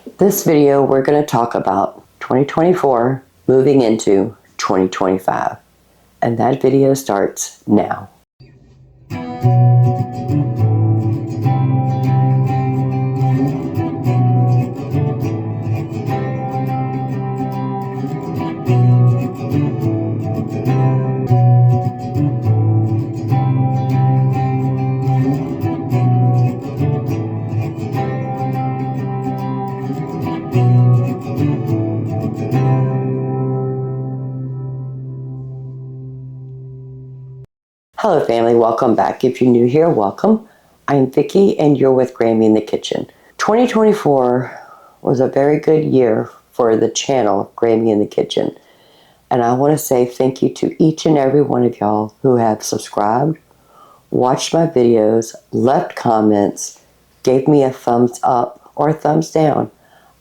This video, we're going to talk about 2024 moving into 2025. And that video starts now. Hello family, welcome back. If you're new here, welcome. I'm Vicki and you're with Grammy in the Kitchen. 2024 was a very good year for the channel Grammy in the Kitchen. And I want to say thank you to each and every one of y'all who have subscribed, watched my videos, left comments, gave me a thumbs up or a thumbs down.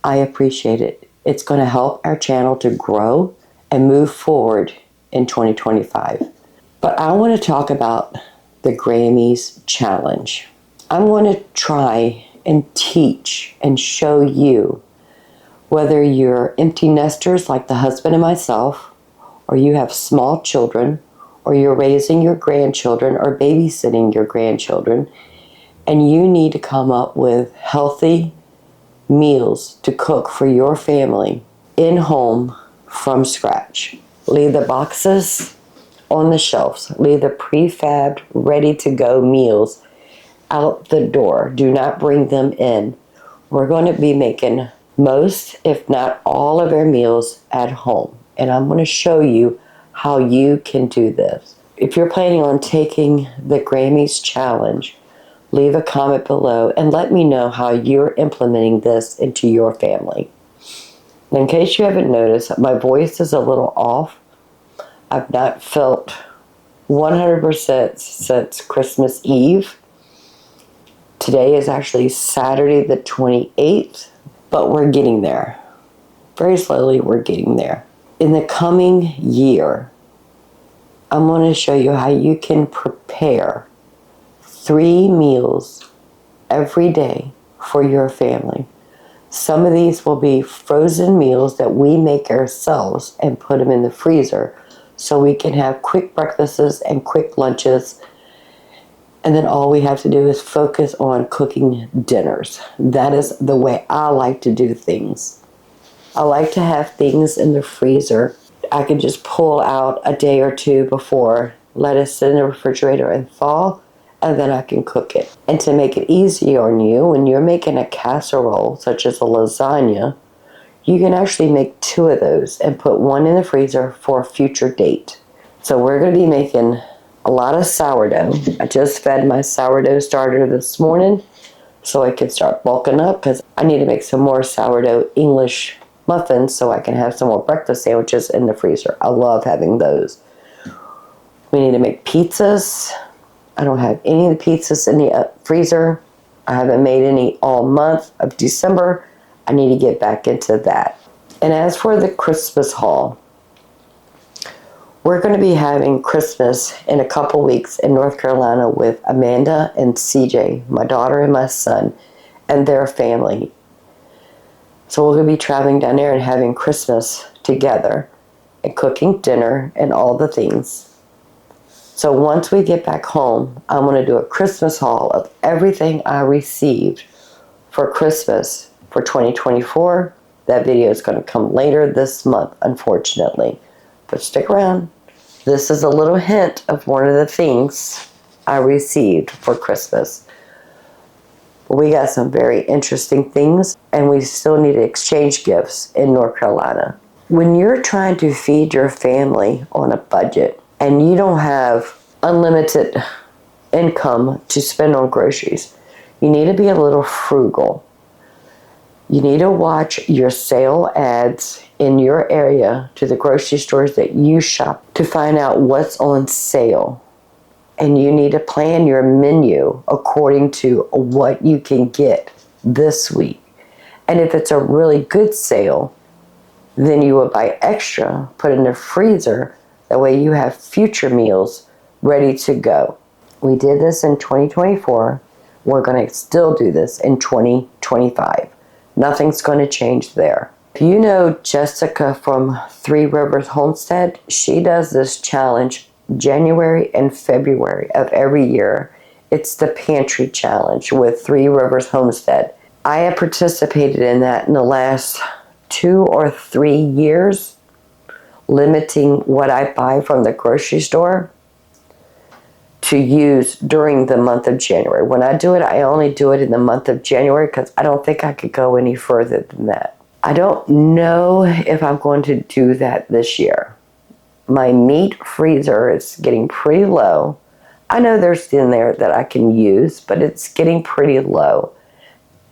I appreciate it. It's going to help our channel to grow and move forward in 2025. But I want to talk about the Grammys challenge. I'm going to try and teach and show you, whether you're empty nesters like the husband and myself, or you have small children, or you're raising your grandchildren or babysitting your grandchildren, and you need to come up with healthy meals to cook for your family in home from scratch. Leave the boxes on the shelves. Leave the prefabbed, ready-to-go meals out the door. Do not bring them in. We're going to be making most, if not all, of our meals at home. And I'm going to show you how you can do this. If you're planning on taking the Grammys challenge, leave a comment below and let me know how you're implementing this into your family. In case you haven't noticed, my voice is a little off. I've not felt 100% since Christmas Eve. Today is actually Saturday the 28th, but we're getting there. Very slowly, we're getting there. In the coming year, I'm going to show you how you can prepare 3 meals every day for your family. Some of these will be frozen meals that we make ourselves and put them in the freezer, so we can have quick breakfasts and quick lunches. And then all we have to do is focus on cooking dinners. That is the way I like to do things. I like to have things in the freezer I can just pull out a day or two before, let it sit in the refrigerator and thaw, and then I can cook it. And to make it easy on you, when you're making a casserole, such as a lasagna, you can actually make 2 of those and put one in the freezer for a future date. So we're going to be making a lot of sourdough. I just fed my sourdough starter this morning so I can start bulking up, because I need to make some more sourdough English muffins so I can have some more breakfast sandwiches in the freezer. I love having those. We need to make pizzas. I don't have any of the pizzas in the freezer. I haven't made any all month of December. I need to get back into that. And as for the Christmas haul, we're going to be having Christmas in a couple weeks in North Carolina with Amanda and CJ, my daughter and my son, and their family. So we're going to be traveling down there and having Christmas together and cooking dinner and all the things. So once we get back home, I'm going to do a Christmas haul of everything I received for Christmas for 2024. That video is going to come later this month, unfortunately. But stick around. This is a little hint of one of the things I received for Christmas. We got some very interesting things, and we still need to exchange gifts in North Carolina. When you're trying to feed your family on a budget and you don't have unlimited income to spend on groceries, you need to be a little frugal. You need to watch your sale ads in your area to the grocery stores that you shop to find out what's on sale. And you need to plan your menu according to what you can get this week. And if it's a really good sale, then you will buy extra, put in the freezer. That way you have future meals ready to go. We did this in 2024. We're going to still do this in 2025. Nothing's going to change there. If you know Jessica from Three Rivers Homestead, she does this challenge January and February of every year. It's the Pantry Challenge with Three Rivers Homestead. I have participated in that in the last 2 or 3 years, limiting what I buy from the grocery store to use during the month of January. When I do it, I only do it in the month of January because I don't think I could go any further than that. I don't know if I'm going to do that this year. My meat freezer is getting pretty low. I know there's in there that I can use, but it's getting pretty low.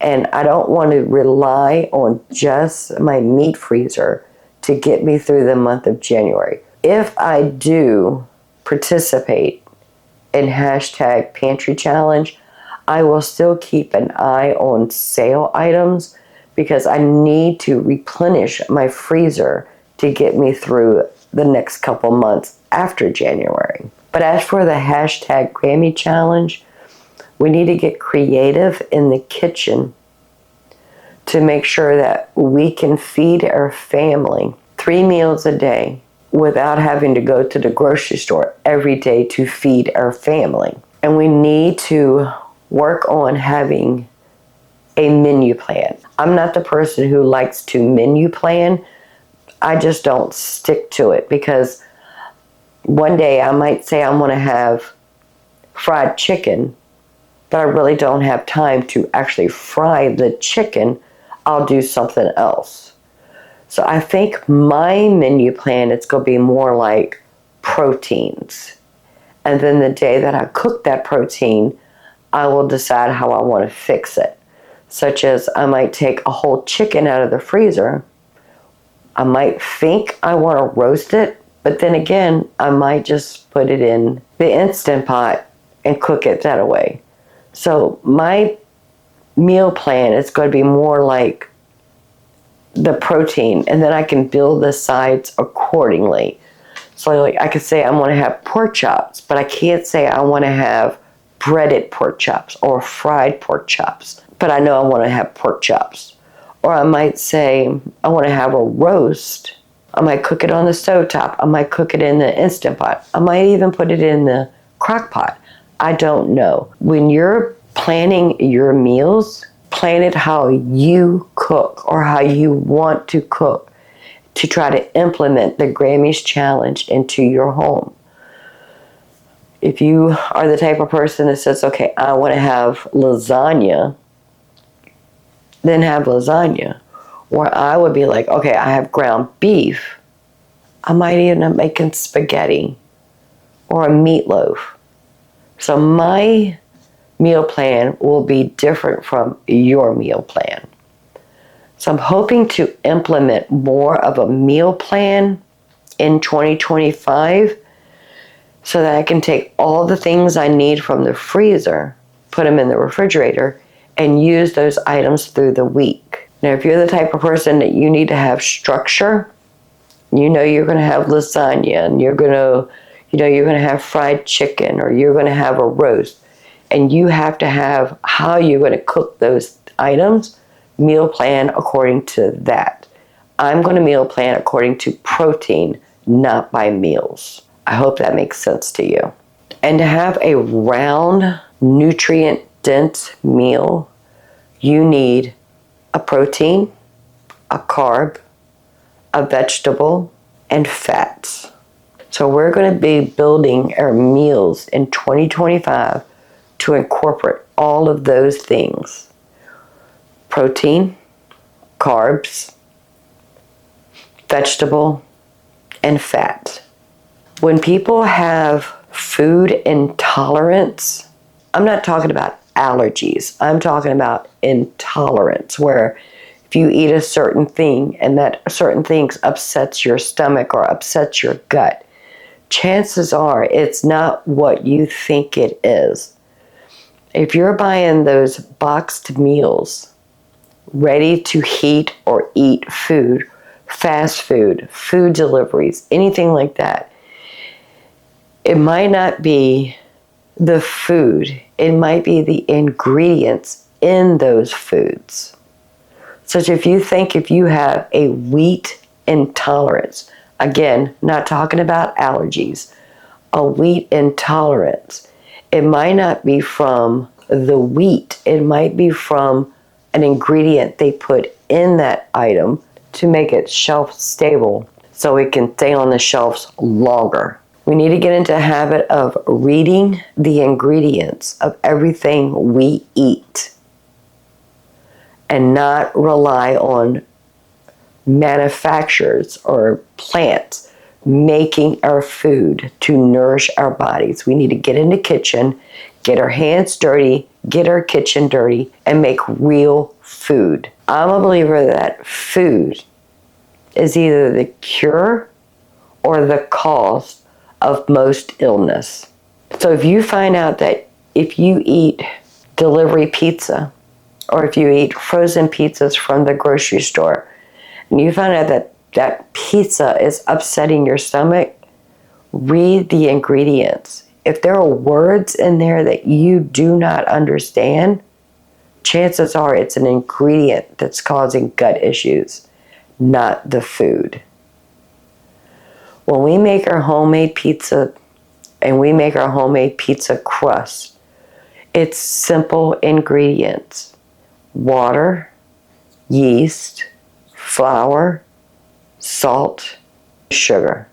And I don't want to rely on just my meat freezer to get me through the month of January. If I do participate in hashtag Pantry Challenge, I will still keep an eye on sale items because I need to replenish my freezer to get me through the next couple months after January. But as for the hashtag Grammy Challenge, we need to get creative in the kitchen to make sure that we can feed our family 3 meals a day without having to go to the grocery store every day to feed our family. And we need to work on having a menu plan. I'm not the person who likes to menu plan. I just don't stick to it because one day I might say I want to have fried chicken, but I really don't have time to actually fry the chicken. I'll do something else. So I think my menu plan, it's going to be more like proteins. And then the day that I cook that protein, I will decide how I want to fix it. Such as I might take a whole chicken out of the freezer. I might think I want to roast it, but then again, I might just put it in the Instant Pot and cook it that way. So my meal plan is going to be more like the protein, and then I can build the sides accordingly. So like I could say I want to have pork chops, but I can't say I want to have breaded pork chops or fried pork chops, but I know I want to have pork chops. Or I might say I want to have a roast. I might cook it on the stovetop. I might cook it in the Instant Pot. I might even put it in the crock pot. I don't know. When you're planning your meals, plan it how you cook or how you want to cook to try to implement the Grammys Challenge into your home. If you are the type of person that says, okay, I want to have lasagna, then have lasagna. Or I would be like, okay, I have ground beef. I might end up making spaghetti or a meatloaf. So my meal plan will be different from your meal plan. So I'm hoping to implement more of a meal plan in 2025 so that I can take all the things I need from the freezer, put them in the refrigerator, and use those items through the week. Now, if you're the type of person that you need to have structure, you know you're going to have lasagna and you're going to have fried chicken or you're going to have a roast, and you have to have how you're going to cook those items, meal plan according to that. I'm going to meal plan according to protein, not by meals. I hope that makes sense to you. And to have a round, nutrient-dense meal, you need a protein, a carb, a vegetable, and fats. So we're going to be building our meals in 2025 to incorporate all of those things. Protein, carbs, vegetable, and fat. When people have food intolerance, I'm not talking about allergies. I'm talking about intolerance, where if you eat a certain thing and that certain thing upsets your stomach or upsets your gut, chances are it's not what you think it is. If you're buying those boxed meals, ready to heat or eat food, fast food, food deliveries, anything like that, it might not be the food. It might be the ingredients in those foods. So if you have a wheat intolerance, again, not talking about allergies, a wheat intolerance, it might not be from the wheat. It might be from an ingredient they put in that item to make it shelf stable so it can stay on the shelves longer. We need to get into a habit of reading the ingredients of everything we eat and not rely on manufacturers or plants making our food to nourish our bodies. We need to get in the kitchen, get our hands dirty, get our kitchen dirty, and make real food. I'm a believer that food is either the cure or the cause of most illness. So if you find out that if you eat delivery pizza, or if you eat frozen pizzas from the grocery store, and you find out that that pizza is upsetting your stomach, read the ingredients. If there are words in there that you do not understand, chances are it's an ingredient that's causing gut issues, not the food. When we make our homemade pizza and we make our homemade pizza crust, it's simple ingredients: water, yeast, flour, salt, sugar,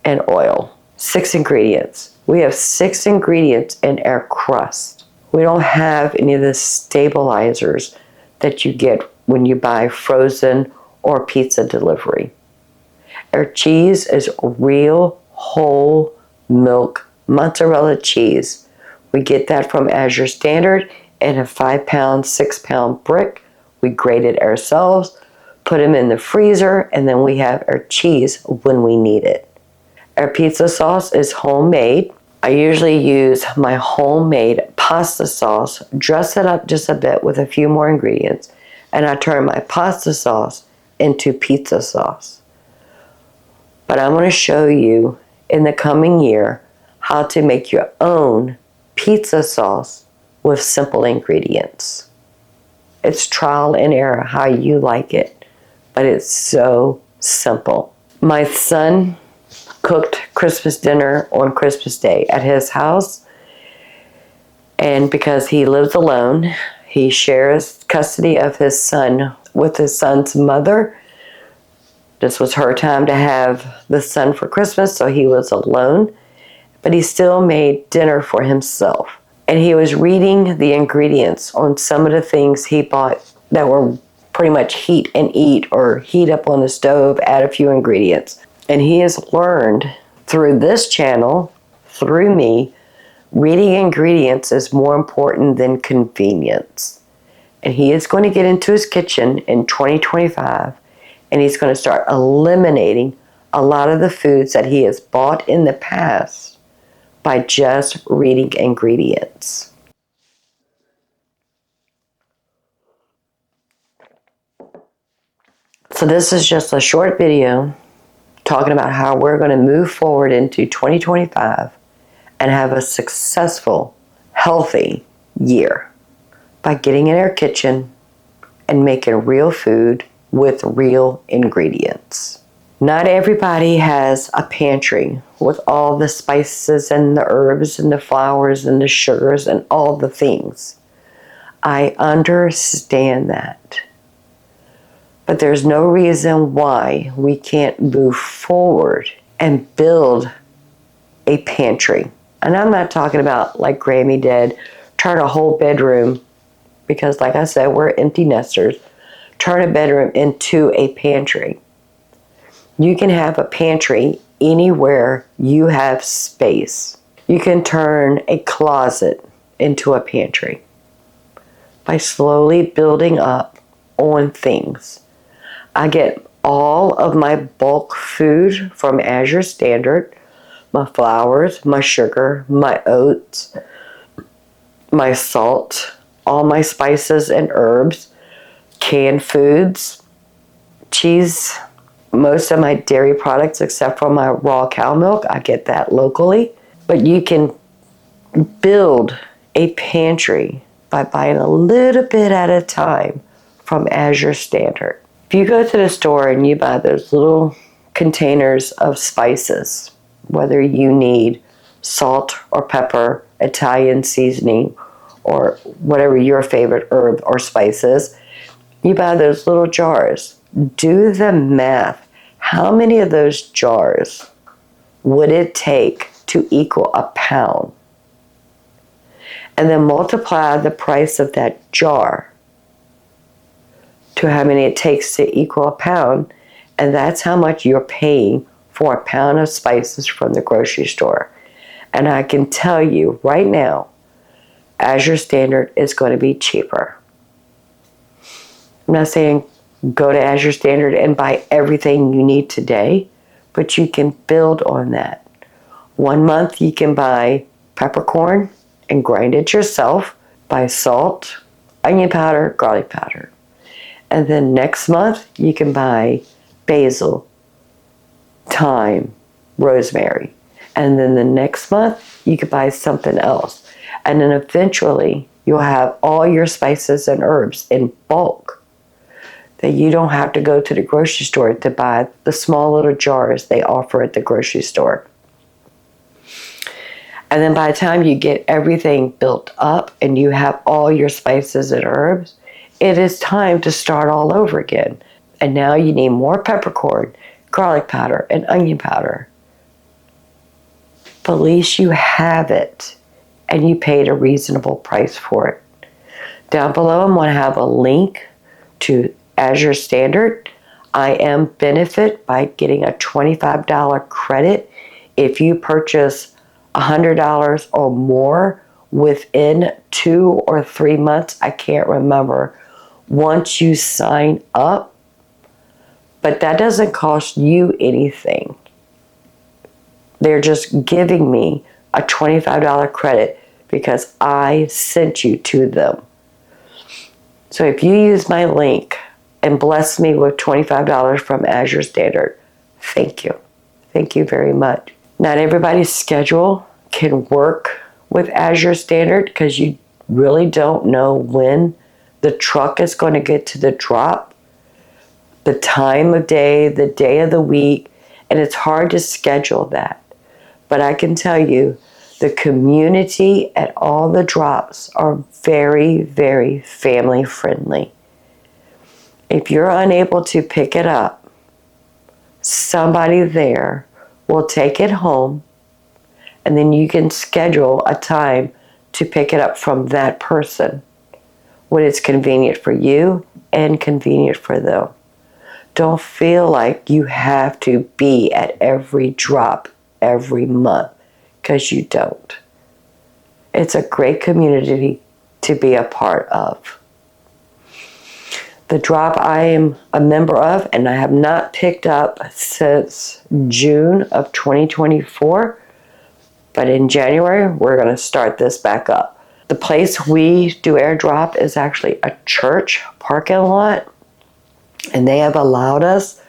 and oil. 6 ingredients. We have 6 ingredients in our crust. We don't have any of the stabilizers that you get when you buy frozen or pizza delivery. Our cheese is real whole milk mozzarella cheese. We get that from Azure Standard in a 5-pound, 6-pound brick. We grate it ourselves, put them in the freezer, and then we have our cheese when we need it. Our pizza sauce is homemade. I usually use my homemade pasta sauce, dress it up just a bit with a few more ingredients, and I turn my pasta sauce into pizza sauce. But I'm going to show you in the coming year how to make your own pizza sauce with simple ingredients. It's trial and error how you like it, but it's so simple. My son cooked Christmas dinner on Christmas Day at his house, and because he lives alone, he shares custody of his son with his son's mother. This was her time to have the son for Christmas, so he was alone, but he still made dinner for himself. And he was reading the ingredients on some of the things he bought that were pretty much heat and eat, or heat up on the stove, add a few ingredients. And he has learned through this channel, through me, reading ingredients is more important than convenience. And he is going to get into his kitchen in 2025, and he's going to start eliminating a lot of the foods that he has bought in the past by just reading ingredients. So this is just a short video talking about how we're going to move forward into 2025 and have a successful, healthy year by getting in our kitchen and making real food with real ingredients. Not everybody has a pantry with all the spices and the herbs and the flours and the sugars and all the things. I understand that. But there's no reason why we can't move forward and build a pantry. And I'm not talking about like Grammy did, turn a whole bedroom, because like I said, we're empty nesters, turn a bedroom into a pantry. You can have a pantry anywhere you have space. You can turn a closet into a pantry by slowly building up on things. I get all of my bulk food from Azure Standard, my flours, my sugar, my oats, my salt, all my spices and herbs, canned foods, cheese, most of my dairy products except for my raw cow milk, I get that locally. But you can build a pantry by buying a little bit at a time from Azure Standard. If you go to the store and you buy those little containers of spices, whether you need salt or pepper, Italian seasoning, or whatever your favorite herb or spice is, you buy those little jars. Do the math. How many of those jars would it take to equal a pound? And then multiply the price of that jar to how many it takes to equal a pound, and that's how much you're paying for a pound of spices from the grocery store. And I can tell you right now, Azure Standard is going to be cheaper. I'm not saying go to Azure Standard and buy everything you need today, but you can build on that. 1 month you can buy peppercorn and grind it yourself, buy salt, onion powder, garlic powder. And then next month you can buy basil, thyme, rosemary. And then the next month you could buy something else. And then eventually you'll have all your spices and herbs in bulk, that you don't have to go to the grocery store to buy the small little jars they offer at the grocery store. And then by the time you get everything built up and you have all your spices and herbs, it is time to start all over again. And now you need more peppercorn, garlic powder, and onion powder. But at least you have it, and you paid a reasonable price for it. Down below, I'm going to have a link to Azure Standard. I am benefit by getting a $25 credit if you purchase $100 or more within 2 or 3 months. I can't remember. Once you sign up, but that doesn't cost you anything. They're just giving me a $25 credit because I sent you to them. So if you use my link and bless me with $25 from Azure Standard, thank you. Thank you very much. Not everybody's schedule can work with Azure Standard because you really don't know when the truck is going to get to the drop, the time of day, the day of the week, and it's hard to schedule that. But I can tell you, the community at all the drops are very, very family friendly. If you're unable to pick it up, somebody there will take it home, and then you can schedule a time to pick it up from that person when it's convenient for you and convenient for them. Don't feel like you have to be at every drop every month, because you don't. It's a great community to be a part of. The drop I am a member of, and I have not picked up since June of 2024, but in January we're going to start this back up. The place we do airdrop is actually a church parking lot, and they have allowed us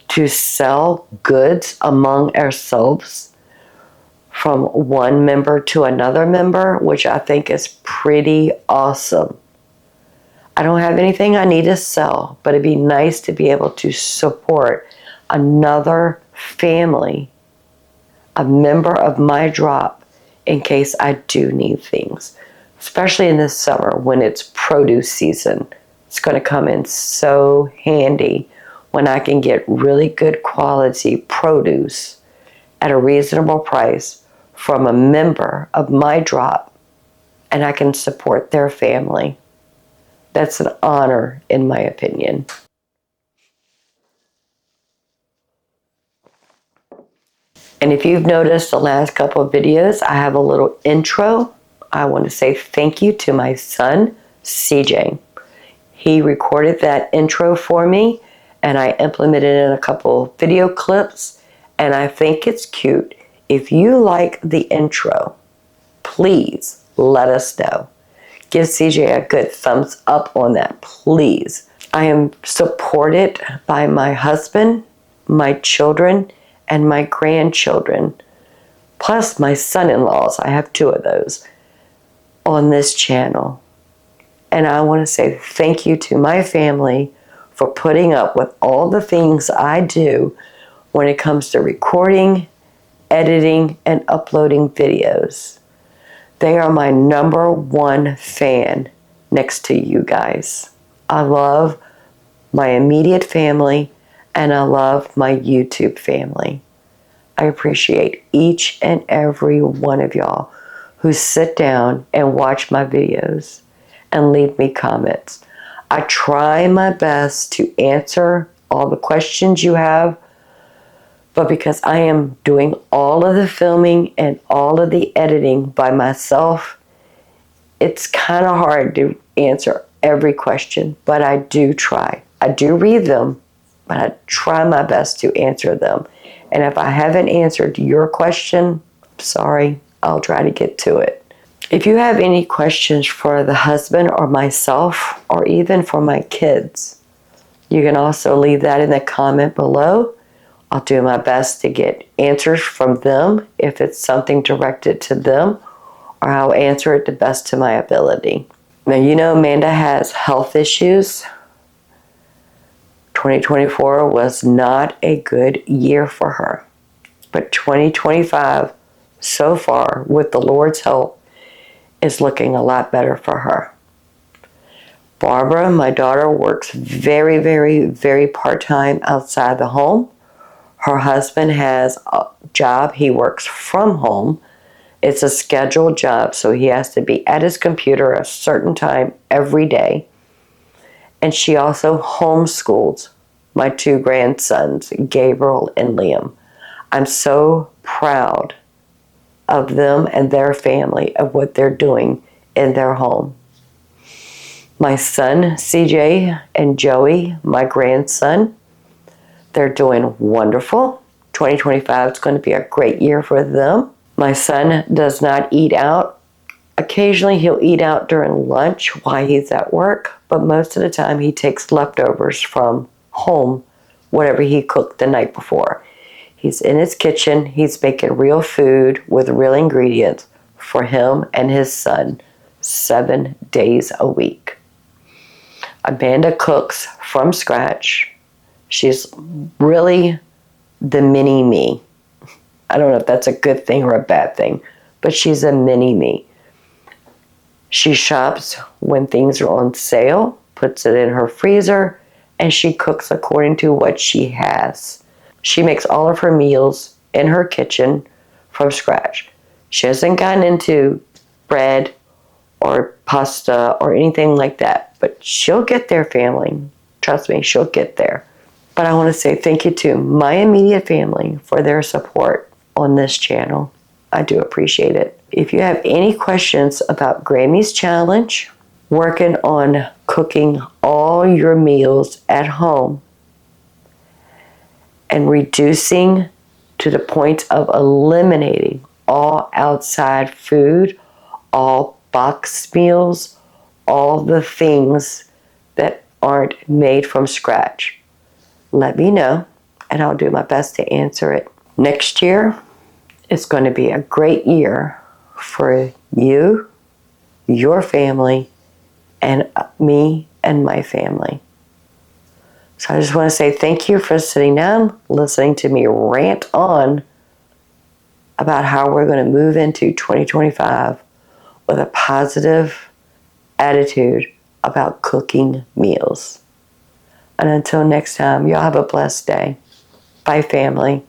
to sell goods among ourselves from one member to another member, which I think is pretty awesome. I don't have anything I need to sell, but it'd be nice to be able to support another family, a member of my drop, in case I do need things, especially in this summer when it's produce season. It's going to come in so handy when I can get really good quality produce at a reasonable price from a member of my drop, and I can support their family. That's an honor, in my opinion. And if you've noticed the last couple of videos, I have a little intro. I want to say thank you to my son, CJ. He recorded that intro for me, and I implemented in a couple video clips, and I think it's cute. If you like the intro, please let us know. Give CJ a good thumbs up on that, please. I am supported by my husband, my children, and my grandchildren, plus my son-in-laws. I have 2 of those on this channel. And I want to say thank you to my family for putting up with all the things I do when it comes to recording, editing, and uploading videos. They are my number one fan next to you guys. I love my immediate family and I love my YouTube family. I appreciate each and every one of y'all who sit down and watch my videos and leave me comments. I try my best to answer all the questions you have, but because I am doing all of the filming and all of the editing by myself, it's kind of hard to answer every question, but I do try. I do read them, but I try my best to answer them. And if I haven't answered your question, sorry, I'll try to get to it. If you have any questions for the husband or myself, or even for my kids, you can also leave that in the comment below. I'll do my best to get answers from them if it's something directed to them, or I'll answer it the best to my ability. Now, you know Amanda has health issues. 2024 was not a good year for her. But 2025, so far, with the Lord's help, is looking a lot better for her. Barbara, my daughter, works very, very, very part-time outside the home. Her husband has a job. He works from home. It's a scheduled job, so he has to be at his computer a certain time every day. And she also homeschools my two grandsons, Gabriel and Liam. I'm so proud of them and their family, of what they're doing in their home. My son, CJ, and Joey, my grandson, they're doing wonderful. 2025 is going to be a great year for them. My son does not eat out. Occasionally he'll eat out during lunch while he's at work, but most of the time he takes leftovers from home, whatever he cooked the night before. He's in his kitchen. He's making real food with real ingredients for him and his son 7 days a week. Amanda cooks from scratch. She's really the mini me. I don't know if that's a good thing or a bad thing, but she's a mini me. She shops when things are on sale, puts it in her freezer, and she cooks according to what she has. She makes all of her meals in her kitchen from scratch. She hasn't gotten into bread or pasta or anything like that, but she'll get there, family. Trust me, she'll get there. But I want to say thank you to my immediate family for their support on this channel. I do appreciate it. If you have any questions about Grammy's challenge, working on cooking all your meals at home, and reducing to the point of eliminating all outside food, all box meals, all the things that aren't made from scratch, let me know and I'll do my best to answer it. Next year is going to be a great year for you, your family, and me and my family. So I just want to say thank you for sitting down, listening to me rant on about how we're going to move into 2025 with a positive attitude about cooking meals. And until next time, y'all have a blessed day. Bye, family.